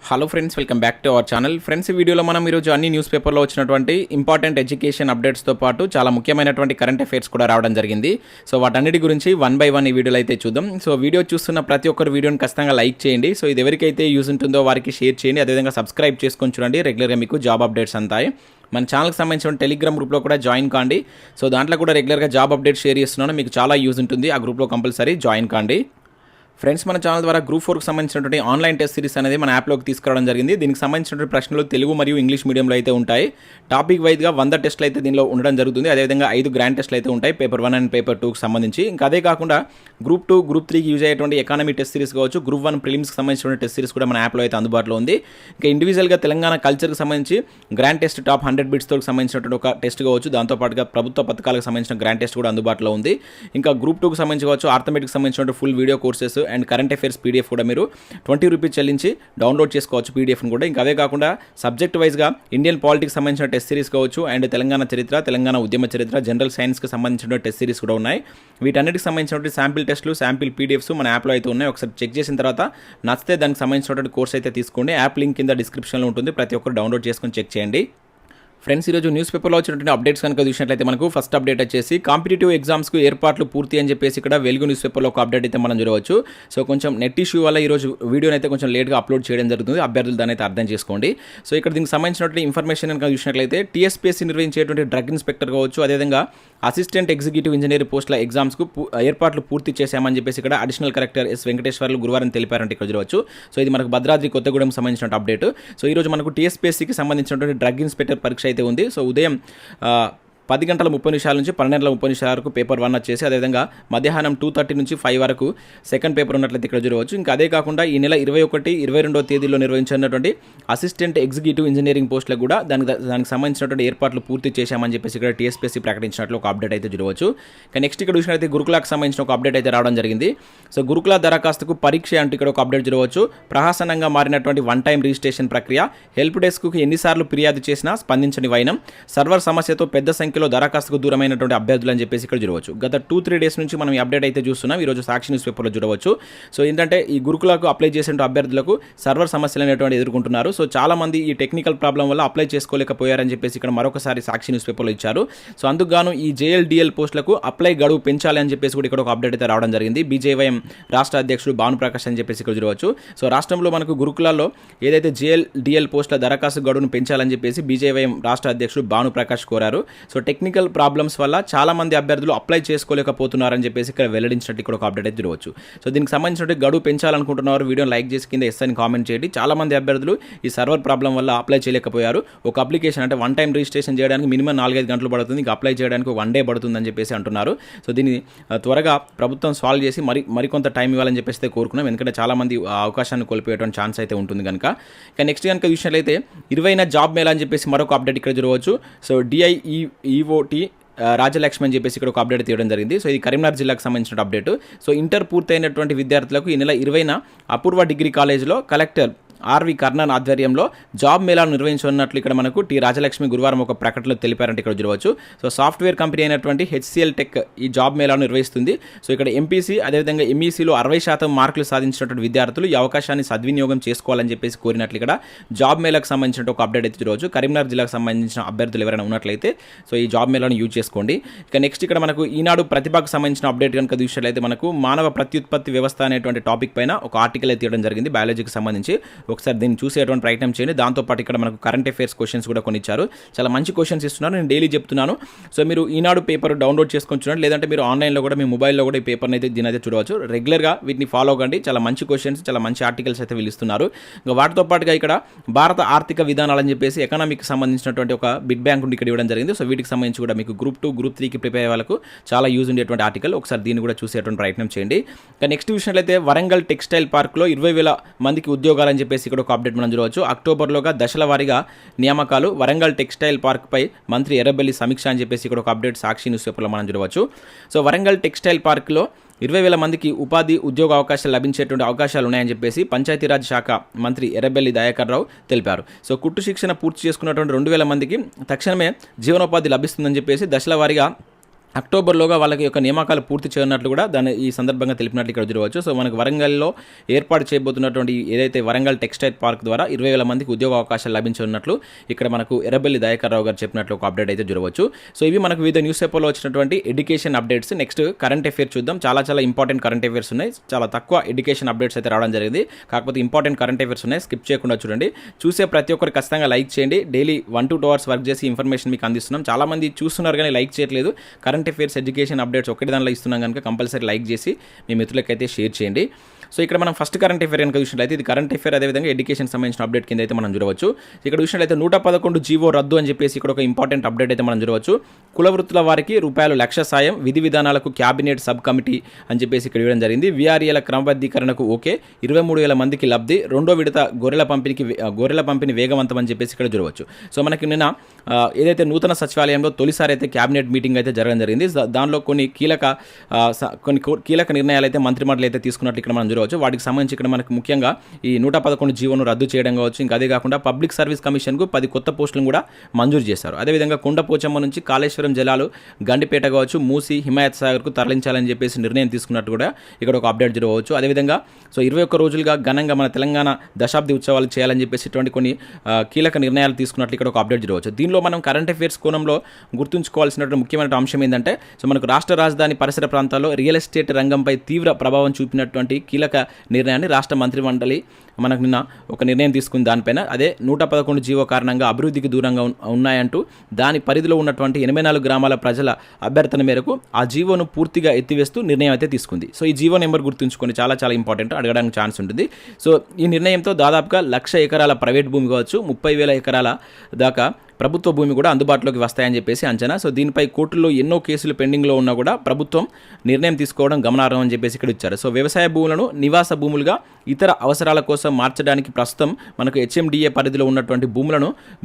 Hello friends, welcome back to our channel. Friends, ఈ వీడియోలో మనం ఈరోజు అన్ని న్యూస్ పేపర్లో వచ్చినటువంటి ఇంపార్టెంట్ ఎడ్యుకేషన్ అప్డేట్స్తో పాటు చాలా ముఖ్యమైనటువంటి కరెంట్ అఫైర్స్ కూడా రావడం జరిగింది. సో వాటన్నిటి గురించి వన్ బై వన్ ఈ వీడియోలో అయితే చూద్దాం. సో వీడియో చూస్తున్న ప్రతి ఒక్కరు వీడియోని ఖచ్చితంగా లైక్ చేయండి. సో ఇది ఎవరికైతే యూజ్ ఉంటుందో వారికి షేర్ చేయండి. అదేవిధంగా సబ్స్క్రైబ్ చేసుకొని చూడండి. రెగ్యులర్గా మీకు జాబ్ అప్డేట్స్ అంతాయి. మన ఛానల్కి సంబంధించిన టెలిగ్రామ్ గ్రూప్లో కూడా జాయిన్ కాండి. సో దాంట్లో కూడా రెగ్యులర్గా జాబ్ అప్డేట్ షేర్ చేస్తున్నాను. మీకు చాలా యూజ్ ఉంటుంది. ఆ గ్రూప్లో కంపల్సరీ జాయిన్ కాండి. ఫ్రెండ్స్, మన ఛానల్ ద్వారా గ్రూప్ 4కి సంబంధించినటువంటి ఆన్లైన్ టెస్ట్ సిరీస్ అనేది మన యాప్లోకి తీసుకురావడం జరిగింది. దీనికి సంబంధించినటువంటి ప్రశ్నలు తెలుగు మరియు ఇంగ్లీష్ మీడియంలో అయితే ఉంటాయి. టాపిక్ వైజ్గా 100 టెస్టులు అయితే దీనిలో ఉండడం జరుగుతుంది. అదేవిధంగా 5 గ్రాండ్ టెస్టులు అయితే ఉంటాయి, పేపర్ 1 అండ్ పేపర్ 2కి సంబంధించి. ఇంకా అదే కాకుండా గ్రూప్ 2, గ్రూప్ 3కి యూజ్ అయ్యేటువంటి ఎకానమీ టెస్ట్ సిరీస్ కావచ్చు, గ్రూప్ 1 ప్రిలిమ్స్కి సంబంధించిన టెస్ట్ సిరీస్ కూడా మన యాప్లో అయితే అందుబాటులో ఉంది. ఇంకా ఇండివిజువల్గా తెలంగాణ కల్చర్కి సంబంధించి గ్రాండ్ టెస్ట్ టాప్ 100 బిట్స్తో సంబంధించినటువంటి ఒక టెస్ట్ కావచ్చు, దాంతోపాటుగా ప్రభుత్వ పథకాలకు సంబంధించిన గ్రాండ్ టెస్ట్ కూడా అందుబాటులో ఉంది. ఇంకా గ్రూప్ 2కి సంబంధించి కావచ్చు, ఆర్థమెటిక్కి సంబంధించిన full video courses and current affairs PDF కూడా మీరు 20 రూపీస్ చెల్లించి డౌన్లోడ్ చేసుకోవచ్చు పీడిఎఫ్ని కూడా. ఇంకా అదే కాకుండా సబ్జెక్ట్ వైజ్గా ఇండియన్ పాలిటిక్స్ సంబంధించిన టెస్ట్ సిరీస్ కావచ్చు, అండ్ తెలంగాణ చరిత్ర, తెలంగాణ ఉద్యమ చరిత్ర, జనరల్ సైన్స్కి సంబంధించిన టెస్ట్ సిరీస్ కూడా ఉన్నాయి. వీటన్నిటికి సంబంధించినటువంటి శాంపిల్ టెస్టులు, శాంపిల్ పీడిఎఫ్స్ మన యాప్లో అయితే ఉన్నాయి. ఒకసారి చెక్ చేసిన తర్వాత నచ్చితే దానికి సంబంధించినటువంటి కోర్స్ అయితే తీసుకోండి. యాప్ లింక్ కింద డిస్క్రిప్షన్లో ఉంటుంది. ప్రతి ఒక్కరు డౌన్లోడ్ చేసుకొని చెక్ చేయండి. ఫ్రెండ్స్, ఈరోజు న్యూస్ పేపర్లో వచ్చినటువంటి అప్డేట్స్ కనుక చూసినట్లయితే మనకు ఫస్ట్ అప్డేట్ వచ్చేసి కాంపిటేటివ్ ఎగ్జామ్స్కు ఏర్పాట్లు పూర్తి అని చెప్పేసి ఇక్కడ వెలుగు న్యూస్ పేపర్లో ఒక అప్డేట్ అయితే మనం చూడవచ్చు. సో కొంచెం నెట్ ఇష్యూ వల్ల ఈరోజు వీడియోని అయితే కొంచెం లేట్గా అప్లోడ్ చేయడం జరుగుతుంది. అభ్యర్థులు దాన్ని అయితే అర్థం చేసుకోండి. సో ఇక్కడ దీనికి సంబంధించినటువంటి ఇన్ఫర్మేషన్ కనుక చూసినట్లయితే TSPSC నిర్వహించేటువంటి డ్రగ్ ఇన్స్పెక్టర్ కావచ్చు, అదేవిధంగా అసిస్టెంట్ ఎగ్జిక్యూటివ్ ఇంజనీర్ పోస్టుల ఎగ్జామ్స్కు ఏర్పాట్లు పూర్తి చేశామని చెప్పేసి ఇక్కడ అడిషనల్ కలెక్టర్ ఎస్ వెంకటేశ్వర్లు గురువారం తెలిపారంటే ఇక్కడ చూడవచ్చు. సో ఇది మనకు భద్రాద్రి కొత్తగూడెం సంబంధించిన అప్డేట్. సో ఈరోజు మనకు TSPSCకి సంబంధించినటువంటి డ్రగ్ ఇన్స్పెక్టర్ పరీక్ష అయితే ఉంది. సో ఉదయం 10 గంటల 30 నిమిషాల నుంచి 12 గంటల 30 నిమిషాల వరకు పేపర్ 1 వచ్చేసి, అదేవిధంగా మధ్యాహ్నం 2:30 నుంచి 5 వరకు సెకండ్ పేపర్ ఉన్నట్లయితే ఇక్కడ చూడవచ్చు. ఇంకా అదే కాకుండా ఈ నెల 21, 22వ తేదీలో నిర్వహించినటువంటి అసిస్టెంట్ ఎగ్జిక్యూటివ్ ఇంజనీరింగ్ పోస్టులకు కూడా దానికి సంబంధించినటువంటి ఏర్పాట్లు పూర్తి చేశామని చెప్పేసి ఇక్కడ TSPSC ప్రకటించినట్లు ఒక అప్డేట్ అయితే చూడవచ్చు. ఇంకా నెక్స్ట్ ఇక్కడ చూసినట్లయితే గురుకులాకు సంబంధించిన ఒక అప్డేట్ అయితే రావడం జరిగింది. సో గురుకుల దరఖాస్తుకు పరీక్ష అంటూ ఇక్కడ ఒక అప్డేట్ చూడవచ్చు. ప్రహసనంగా మారినటువంటి వన్ టైం రిజిస్ట్రేషన్ ప్రక్రియ, హెల్ప్ డెస్క్కు ఎన్నిసార్లు ఫిర్యాదు చేసినా స్పందించని వైనం, సర్వర్ సమస్యతో పెద్ద సంఖ్యలో దరఖాస్తుకు దూరమైనటువంటి అభ్యర్థులు అని చెప్పేసి ఇక్కడ చూడవచ్చు. గత 2-3 డేస్ నుంచి మనం ఈ అప్డేట్ అయితే చూస్తున్నాం. ఈరోజు సాక్షి న్యూస్ పేపర్లో చూడవచ్చు. సో ఏంటంటే ఈ గురుకులకు అప్లై చేసే అభ్యర్థులకు సర్వర్ సమస్యలు అనేటువంటి ఎదుర్కొంటున్నారు. సో చాలా మంది ఈ టెక్నికల్ ప్రాబ్లం వల్ల అప్లై చేసుకోలేకపోయారని చెప్పేసి ఇక్కడ మరొకసారి సాక్షి న్యూస్ పేపర్లో ఇచ్చారు. సో అందుకు గాను ఈ JLDL పోస్టులకు అప్లై గడువు పెంచాలి అని చెప్పేసి కూడా ఇక్కడ ఒక అప్డేట్ అయితే రావడం జరిగింది. BJYM రాష్ట్ర అధ్యక్షుడు భానుప్రకాష్ అని చెప్పేసి ఇక్కడ చూడవచ్చు. సో రాష్ట్రంలో మనకు గురుకులాల్లో ఏదైతే JLDL పోస్టుల దరఖాస్తు గడువును పెంచాలని చెప్పేసి BJYM రాష్ట్ర అధ్యక్షుడు భానుప్రకాష్ కోరారు. సో టెక్నికల్ ప్రాబ్లమ్స్ వల్ల చాలా మంది అభ్యర్థులు అప్లై చేసుకోలేకపోతున్నారని చెప్పేసి ఇక్కడ వెల్లడించినట్టు ఇక్కడ ఒక అప్డేట్ అయితే చూడవచ్చు. సో దీనికి సంబంధించిన గడువు పెంచాలనుకుంటున్నారు, వీడియోని లైక్ చేసి కింద ఎస్ అని కామెంట్ చేయండి. చాలా మంది అభ్యర్థులు ఈ సర్వర్ ప్రాబ్లం వల్ల అప్లై చేయలేకపోయారు. ఒక అప్లికేషన్ అంటే వన్ టైం రిజిస్ట్రేషన్ చేయడానికి మినిమం 4-5 గంటలు పడుతుంది, ఇంకా అప్లై చేయడానికి 1 డే పడుతుందని చెప్పేసి అంటున్నారు. సో దీన్ని త్వరగా ప్రభుత్వం సాల్వ్ చేసి మరికొంత టైం ఇవ్వాలని చెప్పేసి కోరుకున్నాం. ఎందుకంటే చాలా మంది అవకాశాన్ని కోల్పోయేటువంటి ఛాన్స్ అయితే ఉంటుంది కనుక. ఇక నెక్స్ట్ కనుక చూసినట్లయితే 20వ జాబ్ మేళా అని చెప్పేసి మరొక అప్డేట్ ఇక్కడ చూడవచ్చు. సో DIEOT రాజలక్ష్మి అని చెప్పేసి ఇక్కడ ఒక అప్డేట్ తీయడం జరిగింది. సో ఇది కరీంనగర్ జిల్లాకు సంబంధించిన అప్డేట్. సో ఇంటర్ పూర్తయినటువంటి విద్యార్థులకు ఈ నెల 20న అపూర్వ డిగ్రీ కాలేజ్లో కలెక్టర్ RV కర్ణన్ ఆధ్వర్యంలో జాబ్ మేళాను నిర్వహించనున్నట్లు ఇక్కడ మనకు రాజలక్ష్మి గురువారం ఒక ప్రకటనలో తెలిపారంటే ఇక్కడ చూడవచ్చు. సో సాఫ్ట్వేర్ కంపెనీ అయినటువంటి HCL టెక్ ఈ జాబ్ మేళాను నిర్వహిస్తుంది. సో ఇక్కడ MPC అదేవిధంగా MECలో 60% మార్కులు సాధించినటువంటి విద్యార్థులు ఈ అవకాశాన్ని సద్వినియోగం చేసుకోవాలని చెప్పేసి కోరినట్లు ఇక్కడ జాబ్ మేళాకు సంబంధించిన ఒక అప్డేట్ అయితే చూడవచ్చు. కరీంనగర్ జిల్లాకు సంబంధించిన అభ్యర్థులు ఎవరైనా ఉన్నట్లయితే సో ఈ జాబ్ మేళాను యూజ్ చేసుకోండి. ఇక నెక్స్ట్ ఇక్కడ మనకు ఈనాడు ప్రతిభకు సంబంధించిన అప్డేట్ కనుక చూసినట్లయితే మనకు మానవ ప్రత్యుత్పత్తి వ్యవస్థ అనేటువంటి టాపిక్ పైన ఒక ఆర్టికల్ అయితే తీయడం జరిగింది బయాలజీకి సంబంధించి. ఒకసారి దీన్ని చూసేటువంటి ప్రయత్నం చేయండి. దాంతోపాటు ఇక్కడ మనకు కరెంట్ అఫైర్స్ క్వశ్చన్స్ కూడా కొన్ని ఇచ్చారు. చాలా మంచి క్వశ్చన్స్ ఇస్తున్నారు, నేను డైలీ చెప్తున్నాను. సో మీరు ఈనాడు పేపర్ డౌన్లోడ్ చేసుకొని చూడండి, లేదంటే మీరు ఆన్లైన్లో కూడా మీ మొబైల్లో కూడా ఈ పేపర్ని అయితే దీని అయితే చూడవచ్చు. రెగ్యులర్గా వీటిని ఫాలో అవ్వండి. చాలా మంచి క్వశ్చన్స్, చాలా మంచి ఆర్టికల్స్ అయితే వీళ్ళు ఇస్తున్నారు. ఇంకా వాటితో పాటుగా ఇక్కడ భారత ఆర్థిక విధానాలని చెప్పేసి ఎకనామిక్కి సంబంధించినటువంటి ఒక బిగ్ బ్యాంక్ ఇక్కడ ఇవ్వడం జరిగింది. సో వీటికి సంబంధించి కూడా మీకు గ్రూప్ 2, గ్రూప్ 3కి ప్రిపేర్ అయ్యే వాళ్ళకు చాలా యూజ్ ఉండేటువంటి ఆర్టికల్. ఒకసారి దీన్ని కూడా చూసేటువంటి ప్రయత్నం చేయండి. ఇంకా నెక్స్ట్ విషయంలో వరంగల్ టెక్స్టైల్ పార్క్లో 20,000 మందికి ఉద్యోగాలని చెప్పేసి ఇక్కడ ఒక అప్డేట్ మనం చూడవచ్చు. అక్టోబర్లోగా దశల వారీగా నియామకాలు, వరంగల్ టెక్స్టైల్ పార్క్పై మంత్రి ఎర్రబెల్లి సమీక్ష అని చెప్పేసి ఇక్కడ ఒక అప్డేట్ సాక్షి న్యూస్ పేపర్లో మనం చూడవచ్చు. సో వరంగల్ టెక్స్టైల్ పార్క్లో 20,000 మందికి ఉద్యోగ అవకాశాలు లభించేటువంటి అవకాశాలు ఉన్నాయని చెప్పేసి పంచాయతీరాజ్ శాఖ మంత్రి ఎర్రబెల్లి దయాకర్ రావు తెలిపారు. సో కుట్టు శిక్షణ పూర్తి చేసుకున్నటువంటి 2,000 మందికి తక్షణమే జీవనోపాధి లభిస్తుందని చెప్పేసి దశల వారీగా అక్టోబర్లోగా వాళ్ళకి యొక్క నియామకాలు పూర్తి చేయనున్నట్లు కూడా దాన్ని ఈ సందర్భంగా తెలిపినట్లు ఇక్కడ చూడవచ్చు. సో మనకు వరంగల్లో ఏర్పాటు చేయబోతున్నటువంటి ఏదైతే వరంగల్ టెక్స్టైల్ పార్క్ ద్వారా 20,000 మందికి ఉద్యోగ అవకాశాలు లభించనున్నట్లు ఇక్కడ మనకు ఎర్రబెల్లి దయాకర్ రావు గారు చెప్పినట్లు ఒక అప్డేట్ అయితే చూడవచ్చు. సో ఇవి మనకు వివిధ న్యూస్ పేపర్లో వచ్చినటువంటి education updates. Next current affairs చూద్దాం. చాలా ఇంపార్టెంట్ కరెంట్ అఫేర్స్ ఉన్నాయి. చాలా తక్కువ ఎడ్యుకేషన్ అప్డేట్స్ అయితే రావడం జరిగింది. కాకపోతే ఇంపార్టెంట్ కరెంట్ అఫేర్స్ ఉన్నాయి, స్కిప్ చేయకుండా చూడండి. చూసే ప్రతి ఒక్కరు ఖచ్చితంగా లైక్ చేయండి. డైలీ 1 to 2 hours వర్క్ చేసి ఇన్ఫర్మేషన్ మీకు అందిస్తున్నాం. చాలామంది చూస్తున్నారు కానీ లైక్ చేయట్లేదు. కరెంట్ అఫేర్స్, ఎడ్యుకేషన్ అప్డేట్స్ ఒకటి దానిలో ఇస్తున్నాం కనుక కంపల్సరీ లైక్ చేసి మీ మిత్రులకైతే షేర్ చేయండి. సో ఇక్కడ మనం ఫస్ట్ కరెంట్ అఫేర్ కనుక చూసినట్లయితే ఇది కరెంట్ అఫేర్, అదేవిధంగా ఎడ్యుకేషన్ సంబంధించిన అప్డేట్ కింద అయితే మనం చూడవచ్చు. ఇక్కడ చూసినట్లయితే 111 జీవో రద్దు అని చెప్పేసి ఇక్కడ ఒక ఇంపార్టెంట్ అప్డేట్ అయితే మనం చూడవచ్చు. కుల వృత్తుల వారికి ₹1,00,000 సాయం, విధి విధానాలకు క్యాబినెట్ సబ్ కమిటీ అని చెప్పేసి ఇక్కడ ఇవ్వడం జరిగింది. వీఆర్ఏల క్రమబద్ధీకరణకు ఓకే, 23,000 మందికి లబ్ధి, రెండో విడత గొర్రెల పంపిణీ వేగవంతం అని చెప్పేసి ఇక్కడ చూడవచ్చు. సో మనకి నిన్న ఏదైతే నూతన సచివాలయంలో తొలిసారి అయితే క్యాబినెట్ మీటింగ్ అయితే జరగడం జరిగింది. దానిలో కొన్ని కీలక నిర్ణయాలు అయితే మంత్రిమండలి అయితే తీసుకున్నట్లు ఇక్కడ మనం చూడవచ్చు. వాటికి సంబంధించి ఇక్కడ మనకు ముఖ్యంగా ఈ 111 జీవోను రద్దు చేయడం కావచ్చు. ఇంకా అదే కాకుండా పబ్లిక్ సర్వీస్ కమిషన్కు 10 కొత్త పోస్టులను కూడా మంజూరు చేశారు. అదేవిధంగా కొండపోచమ్మ నుంచి కాళేశ్వరం జలాలు గండిపేట కావచ్చు, మూసి, హిమాయత్ సాగర్కు తరలించాలని చెప్పేసి నిర్ణయం తీసుకున్నట్టు కూడా ఇక్కడ ఒక అప్డేట్ చూడవచ్చు. అదేవిధంగా సో 21 రోజులుగా ఘనంగా మన తెలంగాణ దశాబ్ది ఉత్సవాలు చేయాలని చెప్పేసి ఇటువంటి కొన్ని కీలక నిర్ణయాలు తీసుకున్నట్లు ఇక్కడ ఒక అప్డేట్ చూడవచ్చు. దీనిలో మనం కరెంట్ అఫేర్స్ కోణంలో గుర్తుంచుకోవాల్సినటువంటి ముఖ్యమైన అంశం ఏంటంటే సో మనకు రాష్ట్ర రాజధాని పరిసర ప్రాంతాల్లో రియల్ ఎస్టేట్ రంగంపై తీవ్ర ప్రభావం చూపినటువంటి కీలక నిర్ణయాన్ని రాష్ట్ర మంత్రిమండలి మనకు నిన్న ఒక నిర్ణయం తీసుకుంది దానిపైన. అదే 111 జీవో కారణంగా అభివృద్ధికి దూరంగా ఉన్నాయంటూ దాని పరిధిలో ఉన్నటువంటి 84 గ్రామాల ప్రజల అభ్యర్థన మేరకు ఆ జీవోను పూర్తిగా ఎత్తివేస్తూ నిర్ణయం అయితే తీసుకుంది. సో ఈ జీవో నెంబర్ గుర్తుంచుకొని చాలా ఇంపార్టెంట్, అడగడానికి ఛాన్స్ ఉంటుంది. సో ఈ నిర్ణయంతో దాదాపుగా 1,00,000 ఎకరాల ప్రైవేట్ భూమి కావచ్చు, 30,000 ఎకరాల దాకా ప్రభుత్వ భూమి కూడా అందుబాటులోకి వస్తాయని చెప్పేసి అంచనా. సో దీనిపై కోర్టుల్లో ఎన్నో కేసులు పెండింగ్లో ఉన్నా కూడా ప్రభుత్వం నిర్ణయం తీసుకోవడం గమనార్హం అని చెప్పేసి ఇక్కడ ఇచ్చారు. సో వ్యవసాయ భూములను నివాస భూములుగా ఇతర అవసరాల కోసం మార్చడానికి ప్రస్తుతం మనకు HMDA పరిధిలో ఉన్నటువంటి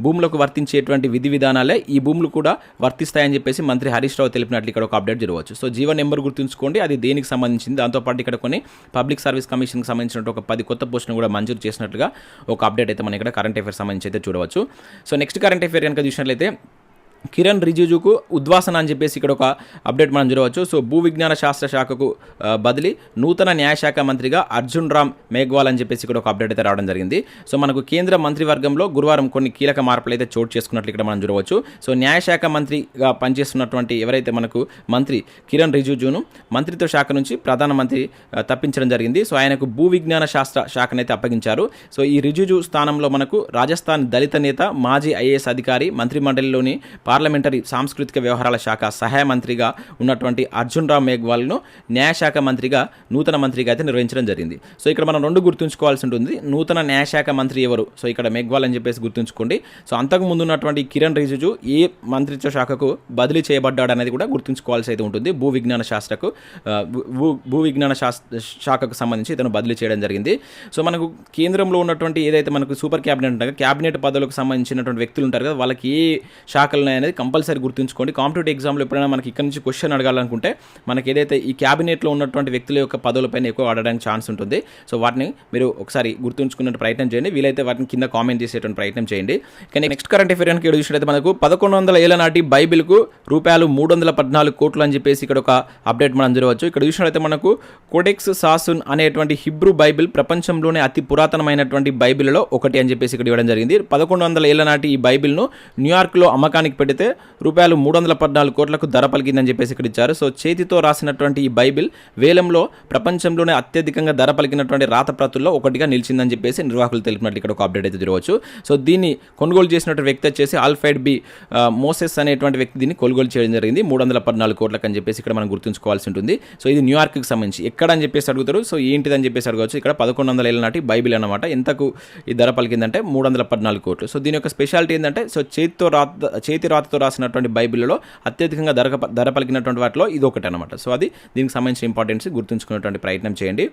భూములకు వర్తించేటువంటి విధి విధానాలే ఈ భూములు కూడా వర్తిస్తాయని చెప్పేసి మంత్రి హరీష్ రావు తెలిపినట్లు ఇక్కడ ఒక అప్డేట్ జరగవచ్చు. సో జీవో నెంబర్ గుర్తుంచుకోండి, అది దేనికి సంబంధించింది. దాంతోపాటు ఇక్కడ కొన్ని పబ్లిక్ సర్వీస్ కమిషన్కి సంబంధించిన ఒక 10 కొత్త పోస్టులను కూడా మంజూరు చేసినట్లుగా ఒక అప్డేట్ అయితే మనం ఇక్కడ కరెంట్ అఫేర్ సంబంధించి అయితే చూడవచ్చు. సో నెక్స్ట్ కరెంట్ అఫేర్ కనుక చూసినట్లయితే కిరణ్ రిజిజుకు ఉద్వాసన అని చెప్పేసి ఇక్కడ ఒక అప్డేట్ మనం చూడవచ్చు. సో భూ విజ్ఞాన శాస్త్ర శాఖకు బదిలీ, నూతన న్యాయశాఖ మంత్రిగా అర్జున్ రామ్ మేఘ్వాల్ అని చెప్పేసి ఇక్కడ ఒక అప్డేట్ అయితే రావడం జరిగింది. సో మనకు కేంద్ర మంత్రివర్గంలో గురువారం కొన్ని కీలక మార్పులు అయితే చోటు చేసుకున్నట్లు ఇక్కడ మనం చూడవచ్చు. సో న్యాయశాఖ మంత్రిగా పనిచేస్తున్నటువంటి ఎవరైతే మనకు మంత్రి కిరణ్ రిజిజును మంత్రిత్వ శాఖ నుంచి ప్రధానమంత్రి తప్పించడం జరిగింది. సో ఆయనకు భూ విజ్ఞాన శాస్త్ర శాఖనైతే అప్పగించారు. సో ఈ రిజిజు స్థానంలో మనకు రాజస్థాన్ దళిత నేత, మాజీ IAS అధికారి, మంత్రిమండలిలోని పార్లమెంటరీ సాంస్కృతిక వ్యవహారాల శాఖ సహాయ మంత్రిగా ఉన్నటువంటి అర్జున్ రామ్ మేఘ్వాల్ను న్యాయశాఖ మంత్రిగా నూతన మంత్రిగా అయితే నిర్వహించడం జరిగింది. సో ఇక్కడ మనం 2 గుర్తుంచుకోవాల్సి ఉంటుంది. నూతన న్యాయశాఖ మంత్రి ఎవరు? సో ఇక్కడ మేఘ్వాల్ అని చెప్పేసి గుర్తుంచుకోండి. సో అంతకు ముందు ఉన్నటువంటి కిరణ్ రిజిజు ఏ మంత్రిత్వ శాఖకు బదిలీ చేయబడ్డాడు అనేది కూడా గుర్తుంచుకోవాల్సి అయితే ఉంటుంది. భూ విజ్ఞాన శాఖకు సంబంధించి ఇతను బదిలీ చేయడం జరిగింది. సో మనకు కేంద్రంలో ఉన్నటువంటి ఏదైతే మనకు సూపర్ క్యాబినెట్ ఉంటారో క్యాబినెట్ పదవులకు సంబంధించినటువంటి వ్యక్తులు ఉంటారు కదా, వాళ్ళకి ఏ శాఖలు అనేది కంపల్సరీ గుర్తుంచుకోండి. కాంపిటేటివ్ ఎగ్జామ్లో ఎప్పుడైనా మనకి ఇక్కడ నుంచి క్వశ్చన్ అడగాలనుకుంటే మనకి ఏదైతే ఈ క్యాబినెట్లో ఉన్నటువంటి వ్యక్తుల యొక్క పదవులపైన ఎక్కువ అడగడానికి ఛాన్స్ ఉంటుంది. సో వాటిని మీరు ఒకసారి గుర్తుంచుకునే ప్రయత్నం చేయండి. వీలైతే వాటిని కింద కామెంట్ చేసేటువంటి ప్రయత్నం చేయండి. కానీ నెక్స్ట్ కరెంట్ అఫేర్ కనుక చూసినట్లయితే మనకు 1100 ఏళ్ల నాటి బైబిల్కు ₹314 కోట్లు అని చెప్పేసి ఇక్కడ ఒక అప్డేట్ మనం చూడవచ్చు. ఇక్కడ చూసినట్లయితే మనకు కోడెక్స్ సాసున్ అనేటువంటి హిబ్రూ బైబిల్ ప్రపంచంలోనే అతి పురాతనమైనటువంటి బైబిల్లో ఒకటి అని చెప్పేసి ఇక్కడ ఇవ్వడం జరిగింది. 1100 ఏళ్ల నాటి ఈ బైబిల్ను న్యూయార్క్లో అమ్మకానికి పెడితే ₹314 కోట్లకు ధర పలికిందని చెప్పేసి ఇక్కడ ఇచ్చారు. సో చేతితో రాసినటువంటి ఈ బైబిల్ వేలంలో ప్రపంచంలోనే అత్యధికంగా ధర పలికినటువంటి రాత ప్రతుల్లో ఒకటిగా నిలిచిందని చెప్పేసి నిర్వాహకులు తెలిపినట్లు ఇక్కడ ఒక అప్డేట్ అయితే చూడవచ్చు. సో దీన్ని కొనుగోలు చేసినటువంటి వ్యక్తి వచ్చేసి ఆల్ఫైడ్ బి మోసెస్ అనేటువంటి వ్యక్తి దీన్ని కొనుగోలు చేయడం జరిగింది 314 కోట్లకు అని చెప్పేసి ఇక్కడ మనం గుర్తుంచుకోవాల్సి ఉంటుంది. సో ఇది న్యూయార్క్కి సంబంధించి ఎక్కడ అని చెప్పేసి అడుగుతారు. సో ఏంటిదని చెప్పేసి అడగవచ్చు. ఇక్కడ 1100 ఏళ్ల నాటి బైబిల్ అన్నమాట. ఎంతకు ఈ ధర పలికిందంటే 314 కోట్లు. సో దీని యొక్క స్పెషాలిటీ ఏంటంటే సో చేతి రాతతో రాసినటువంటి బైబిల్లో అత్యధికంగా ధర పలికినటువంటి వాటిలో ఇది ఒకటి అనమాట. సో అది దీనికి సంబంధించిన ఇంపార్టెన్స్ గుర్తుంచుకునేటువంటి ప్రయత్నం చేయండి.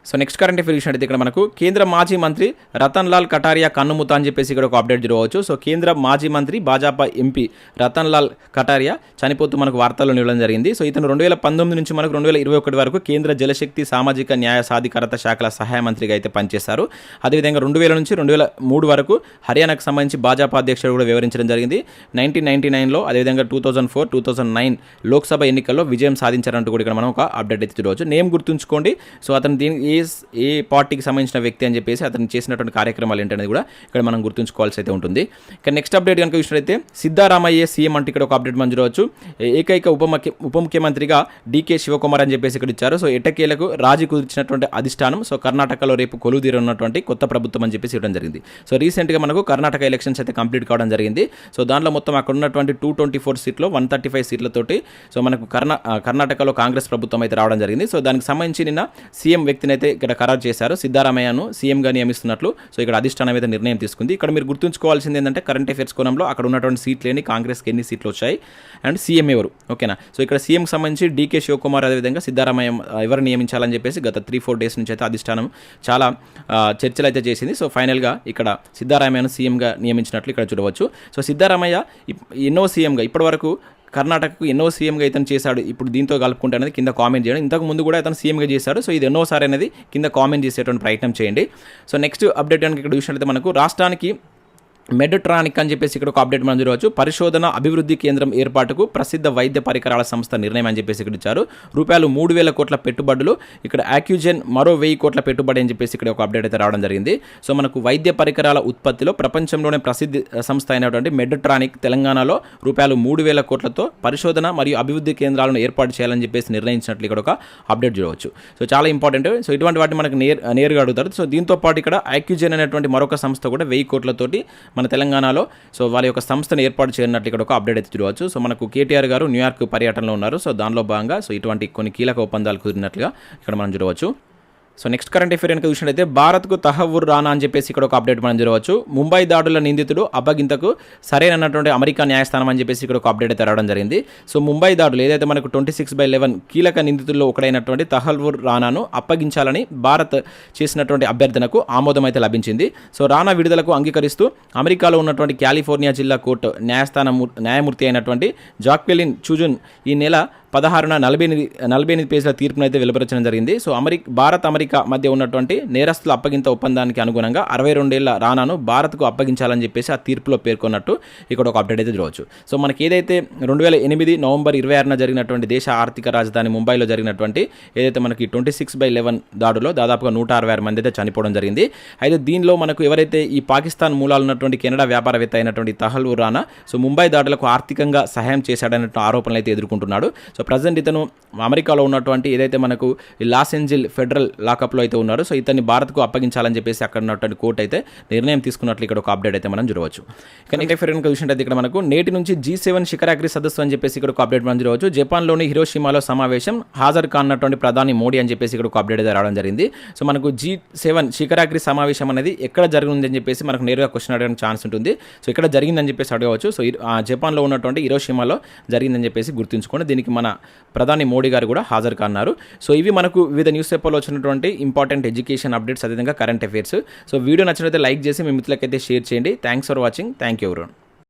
సో నెక్స్ట్ కరెంట్ అఫేర్ చూసినట్టయితే ఇక్కడ మనకు కేంద్ర మాజీ మంత్రి రతన్ లాల్ కటారియా కన్నుమూత అని చెప్పేసి ఇక్కడ ఒక అప్డేట్ చూడవచ్చు. సో కేంద్ర మాజీ మంత్రి భాజపా ఎంపీ రతన్ లాల్ కటారియా చనిపోతూ మనకు వార్తల్లో నిలవడం జరిగింది. సో ఇతను 2019 నుంచి మనకు 2021 వరకు కేంద్ర జలశక్తి సామాజిక న్యాయ సాధికారత శాఖల సహాయ మంత్రిగా అయితే పనిచేశారు. అదేవిధంగా 2000 నుంచి 2003 వరకు హర్యానాకు సంబంధించి భాజపా అధ్యక్షుడు కూడా వివరించడం జరిగింది. 1999లో అదేవిధంగా 2004, 2009 లోక్సభ ఎన్నికల్లో విజయం సాధించారంటూ కూడా ఇక్కడ మనం ఒక అప్డేట్ అయితే చూడవచ్చు. నేమ్ గుర్తుంచుకోండి. సో అతను ఏ పార్టీకి సంబంధించిన వ్యక్తి అని చెప్పేసి అతను చేసినటువంటి కార్యక్రమాలు ఏంటనేది కూడా ఇక్కడ మనం గుర్తుంచుకోవాల్సి అయితే ఉంటుంది. ఇక నెక్స్ట్ అప్డేట్ కనుక చూసినట్లయితే సిద్ధారామయ్య సీఎం అంటే ఇక్కడ ఒక అప్డేట్ మనం చూడవచ్చు. ఏకైక ఉప ముఖ్యమంత్రిగా డీకే శివకుమార్ అని చెప్పేసి ఇక్కడ ఇచ్చారు. సో ఎట్టకేలకు రాజీ కుదిర్చినటువంటి అధిష్టానం సో కర్ణాటకలో రేపు కొలువుదీరనున్నటువంటి కొత్త ప్రభుత్వం అని చెప్పేసి ఇవ్వడం జరిగింది. సో రీసెంట్గా మనకు కర్ణాటక ఎలక్షన్స్ అయితే కంప్లీట్ కావడం జరిగింది. సో దాంట్లో మొత్తం అక్కడ ఉన్నటువంటి 224 సీట్లో 135 సీట్లతోటి సో మనకు కర్ణాటకలో కాంగ్రెస్ ప్రభుత్వం అయితే రావడం జరిగింది. సో దానికి సంబంధించి నిన్న సీఎం వ్యక్తిని అయితే ఇక్కడ ఖరారు చేశారు. సిద్ధారామయ్యను సీఎంగా నియమిస్తున్నట్లు సో ఇక్కడ అధిష్టానం అయితే నిర్ణయం తీసుకుంది. ఇక్కడ మీరు గుర్తుంచుకోవాల్సింది ఏంటంటే కరెంట్ అఫేర్స్ కోణంలో అక్కడ ఉన్నటువంటి సీట్లేని కాంగ్రెస్కి ఎన్ని సీట్లు వచ్చాయి అండ్ సీఎం ఎవరు, ఓకేనా. సో ఇక్కడ సీఎంకి సంబంధించి డీకే శివకుమార్ అదేవిధంగా సిద్ధారామయ్య ఎవరు నియమించాలని చెప్పేసి గత 3-4 డేస్ నుంచి అయితే అధిష్టానం చాలా చర్చలు అయితే చేసింది. సో ఫైనల్గా ఇక్కడ సిద్ధారామయ్యను సీఎంగా నియమించినట్లు ఇక్కడ చూడవచ్చు. సో సిద్ధారామయ్య ఎన్నో సీఎంగా ఇప్పటివరకు కర్ణాటకకు ఎన్నో సీఎంగా ఇతను చేశాడు, ఇప్పుడు దీంతో కలుపుకుంటే అనేది కింద కామెంట్ చేయండి. ఇంతకు ముందు కూడా అతను సీఎంగా చేశాడు. సో ఇది ఎన్నోసారి అనేది కింద కామెంట్ చేసేటువంటి ప్రయత్నం చేయండి. సో నెక్స్ట్ అప్డేట్ కనుక ఇక్కడ చూసినట్లయితే మనకు రాష్ట్రానికి మెడ్ట్రానిక్ అని చెప్పేసి ఇక్కడ ఒక అప్డేట్ మనం చూడవచ్చు. పరిశోధన అభివృద్ధి కేంద్రం ఏర్పాటుకు ప్రసిద్ధ వైద్య పరికరాల సంస్థ నిర్ణయం అని చెప్పేసి ఇక్కడ ఇచ్చారు. రూపాయలు 3,000 కోట్ల పెట్టుబడులు, ఇక్కడ యాక్యూజెన్ మరో 1,000 కోట్ల పెట్టుబడి అని చెప్పేసి ఇక్కడ ఒక అప్డేట్ అయితే రావడం జరిగింది. సో మనకు వైద్య పరికరాల ఉత్పత్తిలో ప్రపంచంలోనే ప్రసిద్ధి సంస్థ అయినటువంటి మెడ్ట్రానిక్ తెలంగాణలో రూపాయలు 3,000 కోట్లతో పరిశోధన మరియు అభివృద్ధి కేంద్రాలను ఏర్పాటు చేయాలని చెప్పేసి నిర్ణయించినట్లు ఇక్కడ ఒక అప్డేట్ చూడవచ్చు. సో చాలా ఇంపార్టెంట్. సో ఇటువంటి వాటిని మనకు నేరుగా అడుగుతారు. సో దీంతో పాటు ఇక్కడ యాక్యూజెన్ అనేటువంటి మరొక సంస్థ కూడా 1,000 కోట్లతోటి మన తెలంగాణలో సో వాళ్ళ యొక్క సంస్థను ఏర్పాటు చేయనట్లు ఇక్కడ ఒక అప్డేట్ అయితే చూడవచ్చు. సో మనకు కేటీఆర్ గారు న్యూయార్క్ పర్యటనలో ఉన్నారు. సో దానిలో భాగంగా సో ఇటువంటి కొన్ని కీలక ఒప్పందాలు కుదిరినట్లుగా ఇక్కడ మనం చూడవచ్చు. సో నెక్స్ట్ కరెంట్ అఫేర్ కనుక చూసినట్లయితే భారత్కు తహవ్వుర్ రానా అని చెప్పేసి ఇక్కడ ఒక అప్డేట్ మనం చూడవచ్చు. ముంబై దాడుల నిందితుడు అప్పగింతకు సరైనటువంటి అమెరికా న్యాయస్థానం అని చెప్పేసి ఇక్కడ ఒక అప్డేట్ అయితే రావడం జరిగింది. సో ముంబై దాడులు ఏదైతే మనకు 26/11 కీలక నిందితుల్లో ఒకడైనటువంటి తహవ్వుర్ రానాను అప్పగించాలని భారత్ చేసినటువంటి అభ్యర్థనకు ఆమోదం అయితే లభించింది. సో రానా విడుదలకు అంగీకరిస్తూ అమెరికాలో ఉన్నటువంటి కాలిఫోర్నియా జిల్లా కోర్టు న్యాయమూర్తి అయినటువంటి జాక్వెలిన్ చూజున్ ఈ నెల 16న 48 పేజీల తీర్పును అయితే వెలువరించడం జరిగింది. సో భారత్ అమెరికా మధ్య ఉన్నటువంటి నేరస్తుల అప్పగింత ఒప్పందానికి అనుగుణంగా 62 ఏళ్ల రానాను భారత్కు అప్పగించాలని చెప్పేసి ఆ తీర్పులో పేర్కొన్నట్టు ఇక్కడ ఒక అప్డేట్ అయితే చూడవచ్చు. సో మనకి ఏదైతే 2008 నవంబర్ 26న జరిగినటువంటి దేశ ఆర్థిక రాజధాని ముంబైలో జరిగినటువంటి ఏదైతే మనకి 26/11 దాడులో దాదాపుగా 166 మంది అయితే చనిపోవడం జరిగింది. అయితే దీనిలో మనకు ఎవరైతే ఈ పాకిస్తాన్ మూలాలు ఉన్నటువంటి కెనడా వ్యాపారవేత్త అయినటువంటి తహవ్వుర్ రానా సో ముంబై దాడులకు ఆర్థికంగా సహాయం చేశాడనే ఆరోపణలు అయితే ఎదుర్కొంటున్నాడు. సో ప్రజెంట్ ఇతను అమెరికాలో ఉన్నటువంటి ఏదైతే మనకు లాస్ ఏంజిల్ ఫెడరల్ లాకప్లో అయితే ఉన్నారు. సో ఇతన్ని భారత్కు అప్పగించాలని చెప్పేసి అక్కడ ఉన్నటువంటి కోర్టు అయితే నిర్ణయం తీసుకున్నట్లు ఇక్కడ ఒక అప్డేట్ అయితే మనం చూడవచ్చు. కానీ చూసినట్టు ఇక్కడ మనకు నేటి నుంచి G7 శిఖరాగ్రి సదస్సు అని చెప్పేసి ఇక్కడ ఒక అప్డేట్ మనం చూడవచ్చు. జపాన్లోని హిరోషిమాలో సమావేశం హాజరు కానున్నటువంటి ప్రధాని మోడీ అని చెప్పేసి ఇక్కడ ఒక అప్డేట్ అయితే రావడం జరిగింది. సో మనకు G7 శిఖరాగ్రి సమావేశం అనేది ఎక్కడ జరిగిందని చెప్పేసి మనకు నేరుగా క్వశ్చన్ అడగడానికి ఛాన్స్ ఉంటుంది. సో ఇక్కడ జరిగిందని చెప్పేసి అడగవచ్చు. సో జపాన్లో ఉన్నటువంటి హిరోషిమాలో జరిగిందని చెప్పేసి గుర్తుంచుకోండి. దీనికి మన ప్రధాని మోడీ గారు కూడా హాజరు కానున్నారు. సో ఇవి మనకు వివిధ న్యూస్ పేపర్లో వచ్చినటువంటి ఇంపార్టెంట్ ఎడ్యుకేషన్ అప్డేట్స్ అదేవిధంగా కరెంట్ అఫైర్స్. సో వీడియో నచ్చినట్లయితే లైక్ చేసి మీ మిత్రులకైతే షేర్ చేయండి. Thanks for watching. Thank you everyone.